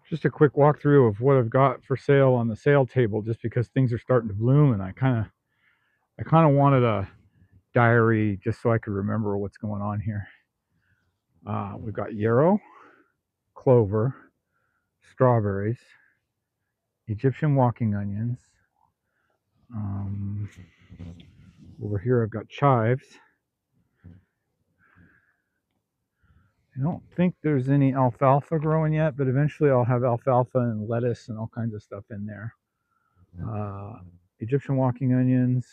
Just a quick walkthrough of what I've got for sale on the sale table, just because things are starting to bloom, and I kind of wanted a diary just so I could remember what's going on here. We've got yarrow, clover, strawberries, Egyptian walking onions. Over here I've got chives. I don't think there's any alfalfa growing yet, but eventually I'll have alfalfa and lettuce and all kinds of stuff in there. Egyptian walking onions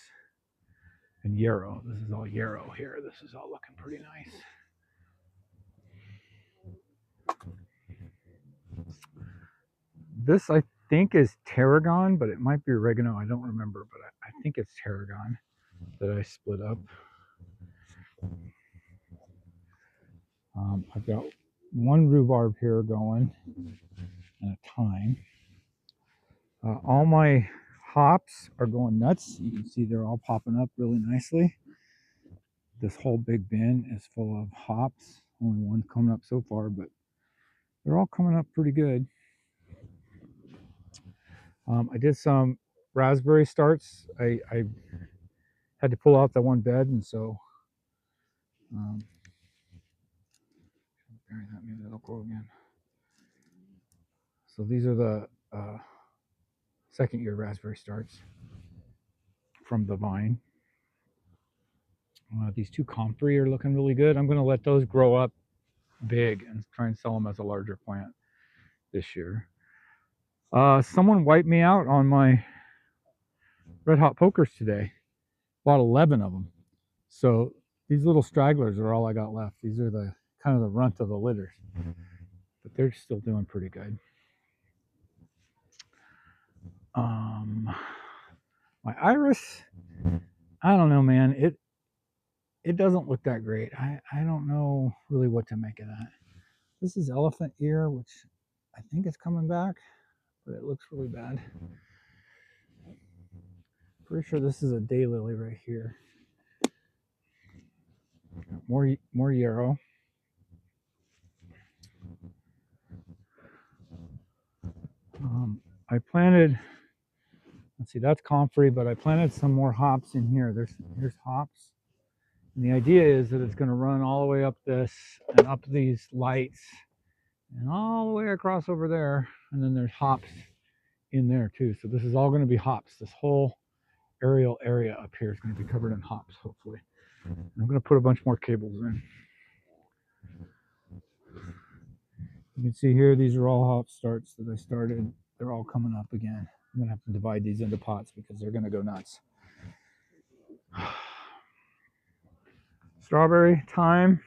and yarrow. This is all yarrow here. This is all looking pretty nice. This I think is tarragon, but it might be oregano. I don't remember, but I think it's tarragon that I split up. I've got one rhubarb here going at a time. All my hops are going nuts. You can see they're all popping up really nicely. This whole big bin is full of hops. Only one coming up so far, but they're all coming up pretty good. I did some raspberry starts. I had to pull out that one bed, and so maybe that'll grow again. So these are the second year raspberry starts from the vine. These two comfrey are looking really good. I'm going to let those grow up big and try and sell them as a larger plant this year. Someone wiped me out on my red hot pokers today. Bought 11 of them. So these little stragglers are all I got left. These are the kind of the runt of the litters, but they're still doing pretty good. My iris, I don't know, man. It doesn't look that great. I don't know really what to make of that. This is elephant ear, which I think is coming back, but it looks really bad. Pretty sure this is a daylily right here. More yarrow. I planted, let's see, that's comfrey, but I planted some more hops in here. Here's hops. And the idea is that it's going to run all the way up this and up these lights and all the way across over there. And then there's hops in there too. So this is all going to be hops. This whole aerial area up here is going to be covered in hops, hopefully. And I'm going to put a bunch more cables in. You can see here, these are all hop starts that I started. They're all coming up again. I'm going to have to divide these into pots because they're going to go nuts. Strawberry, thyme.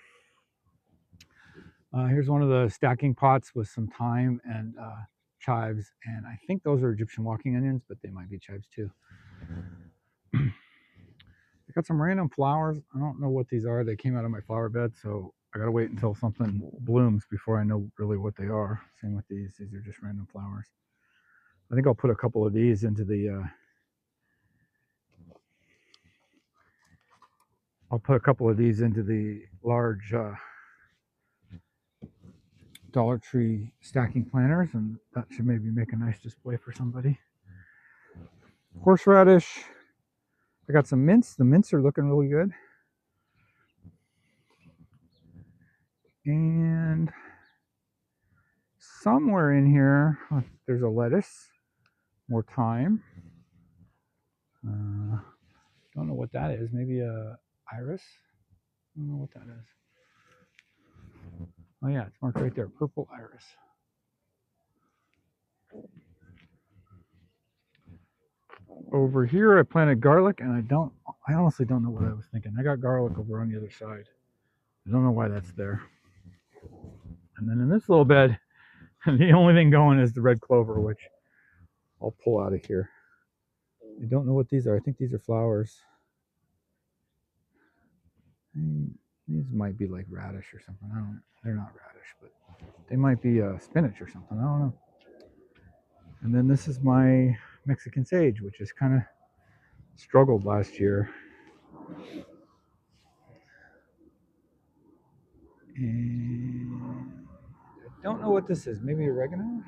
Here's one of the stacking pots with some thyme and chives, and I think those are Egyptian walking onions, but they might be chives too. I got some random flowers. I don't know what these are. They came out of my flower bed, so I gotta wait until something blooms before I know really what they are. Same with these. These are just random flowers. I think I'll put a couple of these into the large Dollar Tree stacking planters, and that should maybe make a nice display for somebody. Horseradish. I got some mints. The mints are looking really good. And somewhere in here, there's a lettuce. More thyme. Don't know what that is. Maybe a iris. I don't know what that is. Oh yeah, it's marked right there. Purple iris. Over here, I planted garlic, and I honestly don't know what I was thinking. I got garlic over on the other side. I don't know why that's there. And then in this little bed, the only thing going is the red clover, which I'll pull out of here. I don't know what these are. I think these are flowers. These might be like radish or something. I don't know. They're not radish, but they might be spinach or something. I don't know. And then this is my Mexican sage, which has kind of struggled last year. And I don't know what this is. Maybe oregano?